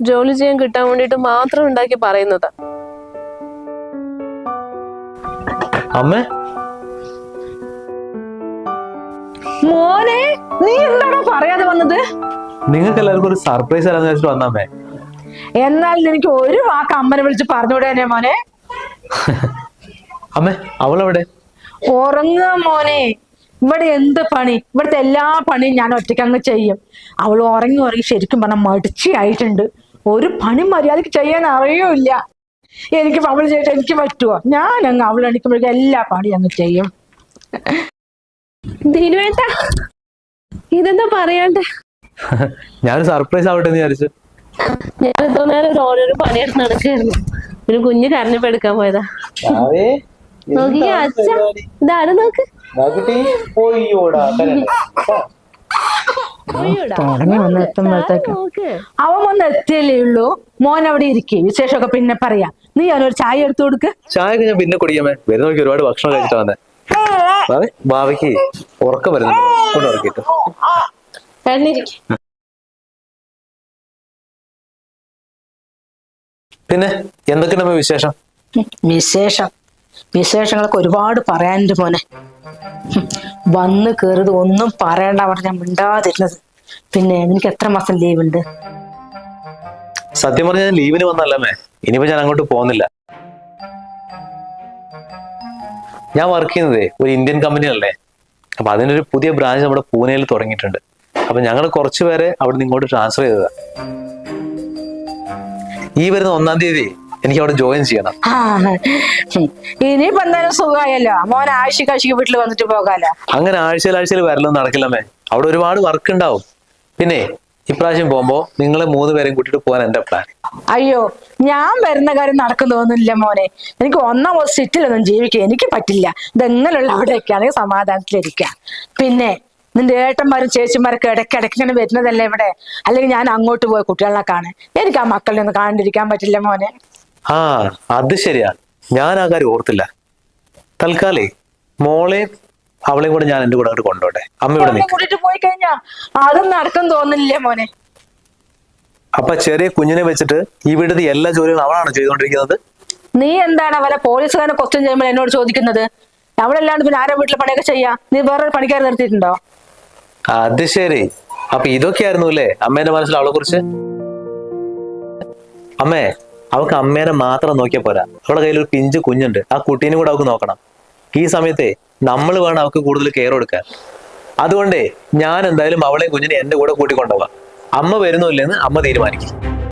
ജോലി ചെയ്യാൻ കിട്ടാൻ വേണ്ടിട്ട് മാത്രം ഉണ്ടാക്കി പറയുന്നത്. അമ്മേ മോനെ, നീ എന്താണോ പറയാതെ വന്നത്? നിങ്ങൾക്ക് എല്ലാവർക്കും ഒരു സർപ്രൈസ് തരാന്ന് വെച്ചിട്ട് വന്നമ്മേ. എന്നാൽ നിനക്ക് ഒരു വാക്ക് അമ്മനെ വിളിച്ച് പറഞ്ഞുകൂടെ മോനെ? അമ്മേ അവളെവിടെ? ഉറങ്ങുക മോനെ. ഇവിടെ എന്ത് പണി? ഇവിടുത്തെ എല്ലാ പണിയും ഞാൻ ഒറ്റയ്ക്ക് അങ്ങ് ചെയ്യും. അവൾ ഉറങ്ങി ഉറങ്ങി ശരിക്കും പറഞ്ഞാൽ മടിച്ചിയായിട്ടുണ്ട്. ഒരു പണി മര്യാദക്ക് ചെയ്യാൻ അറിയൂല്ല. എനിക്ക് അവൾ ചെയ്തിട്ട് എനിക്ക് പറ്റുമോ? ഞാൻ അങ്ങ് അവൾ എണിക്കുമ്പോഴേക്കും എല്ലാ പണിയും അങ്ങ് ചെയ്യും. ദിനുവേട്ടാ, ഇതെന്താ പറയാണ്ട്? ഞാനൊരു സർപ്രൈസ് ആവട്ടെ എന്ന് വിചാരിച്ചു. ഞാൻ ഇത്ര നേരം ഓരോരോ പണിയെടുത്ത് നടക്കായിരുന്നു. ഒരു കുഞ്ഞ് കരഞ്ഞപ്പോ എടുക്കാൻ പോയതാ. നോക്കിക്കേ അച്ഛ, ഇതാരും നോക്ക്. തുടങ്ങി വന്ന് എത്തുമ്പോഴത്തേക്ക് അവൻ വന്ന് എത്തിയല്ലേ ഉള്ളൂ. മോൻ അവിടെ ഇരിക്കേ, വിശേഷമൊക്കെ പിന്നെ പറയാം. നീ അവനൊരു ചായ എടുത്തു കൊടുക്ക്. ചായ ഞാൻ പിന്നെ കുടിക്കാമേ. വരുന്ന നോക്കി ഒരുപാട് ഭക്ഷണം കഴിച്ചിട്ട് വന്നേ. ഭാവിക്ക് ഉറക്കം വരുന്നുണ്ട്, കൊണ്ട് ഉറക്കിട്ടു. പിന്നെ എന്തൊക്കെയാണ് വിശേഷം? വിശേഷങ്ങളൊക്കെ ഒരുപാട് പറയാനുണ്ട് മോനെ. വന്ന് കേറിയത് ഒന്നും പറയണ്ട പറഞ്ഞ മിണ്ടാതിരുന്നത്. പിന്നെ എനിക്ക് എത്ര മാസം ലീവ് ഉണ്ട്? സത്യം പറഞ്ഞാൽ ഞാൻ ലീവിന് വന്നല്ലേ. ഇനിയിപ്പോ ഞാൻ അങ്ങോട്ട് പോകുന്നില്ല. ഞാൻ വർക്ക് ചെയ്യുന്നതേ ഒരു ഇന്ത്യൻ കമ്പനിയല്ലേ. അപ്പൊ അതിനൊരു പുതിയ ബ്രാഞ്ച് നമ്മുടെ പൂനെയിൽ തുടങ്ങിയിട്ടുണ്ട്. അപ്പൊ ഞങ്ങൾ കുറച്ചു പേരെ അവിടെ നിന്ന് ഇങ്ങോട്ട് ട്രാൻസ്ഫർ ചെയ്തതാ. ഈ വരുന്ന 1-ാം തീയതി എനിക്ക് അവിടെ ജോയിൻ ചെയ്യണം. ഇനിയിപ്പോ എന്തായാലും സുഖമായല്ലോ. മോൻ ആഴ്ചക്ക് വീട്ടിൽ വന്നിട്ട് പോകാലോ. അങ്ങനെ ആഴ്ചയിൽ വരലൊന്നും നടക്കില്ലമ്മേ. അവിടെ ഒരുപാട് വർക്ക് ഉണ്ടാവും. പിന്നെ ഇപ്രാവശ്യം പോകുമ്പോ നിങ്ങളെ 3 പേരെയും കൂട്ടിട്ട് പോകാൻ എന്റെ പ്ലാൻ. അയ്യോ, ഞാൻ വരുന്ന കാര്യം നടക്കും തോന്നുന്നില്ല മോനെ. എനിക്ക് 1-ാം സിറ്റിലൊന്നും ജീവിക്കാൻ എനിക്ക് പറ്റില്ല. ഇതെങ്ങനെയുള്ള അവിടെയൊക്കെയാണെങ്കിൽ സമാധാനത്തിലിരിക്കാം. പിന്നെ നിന്റെ ഏട്ടന്മാരും ചേച്ചിമാരൊക്കെ ഇടയ്ക്കിടയ്ക്ക് ഇങ്ങനെ വരുന്നതല്ലേ ഇവിടെ. അല്ലെങ്കിൽ ഞാൻ അങ്ങോട്ട് പോയി കുട്ടികളെ കാണാൻ. എനിക്ക് ആ മക്കളെ ഒന്നും കാണാണ്ടിരിക്കാൻ പറ്റില്ല മോനെ. ആ അത് ശരിയാ, ഞാൻ ആ കാര്യം ഓർത്തില്ല. തൽക്കാലേ മോളെയും അവളെയും കൂടെ ഞാൻ എന്റെ കൂടെ അങ്ങോട്ട് കൊണ്ടോട്ടെ. അമ്മ ഇവിടെ കൂട്ടിട്ട് പോയി കഴിഞ്ഞാ അതും നടക്കും തോന്നില്ലേ മോനെ? അപ്പൊ ചെറിയ കുഞ്ഞിനെ വെച്ചിട്ട് ഇവിടുത്തെ എല്ലാ ജോലികളും അവളാണ് ചെയ്തുകൊണ്ടിരിക്കുന്നത്. നീ എന്താണ് അവരെ പോലീസുകാരനെ ക്വസ്റ്റ്യൻ ചെയ്യുമ്പോൾ എന്നോട് ചോദിക്കുന്നത്? അവളല്ലാണ്ട് പിന്നെ ആരെ വീട്ടിലെ പണിയൊക്കെ ചെയ്യാ? നീ വേറൊരു പണിക്കാർ നിർത്തിയിട്ടുണ്ടോ? അത് ശരി, അപ്പൊ ഇതൊക്കെയായിരുന്നു അല്ലേ അമ്മേന്റെ മനസ്സിൽ അവളെ കുറിച്ച്? അമ്മേ, അവൾക്ക് അമ്മേനെ മാത്രം നോക്കിയാൽ പോരാ. അവളുടെ കയ്യിൽ ഒരു പിഞ്ചു കുഞ്ഞുണ്ട്. ആ കുട്ടീനെ കൂടെ അവൾക്ക് നോക്കണം. ഈ സമയത്തെ നമ്മൾ വേണം അവൾക്ക് കൂടുതൽ കെയർ കൊടുക്കാൻ. അതുകൊണ്ടേ ഞാൻ എന്തായാലും അവളെയും കുഞ്ഞിനെ എന്റെ കൂടെ കൂട്ടിക്കൊണ്ടുപോകാം. അമ്മ വരുന്നില്ലെന്ന് അമ്മ തീരുമാനിക്കും.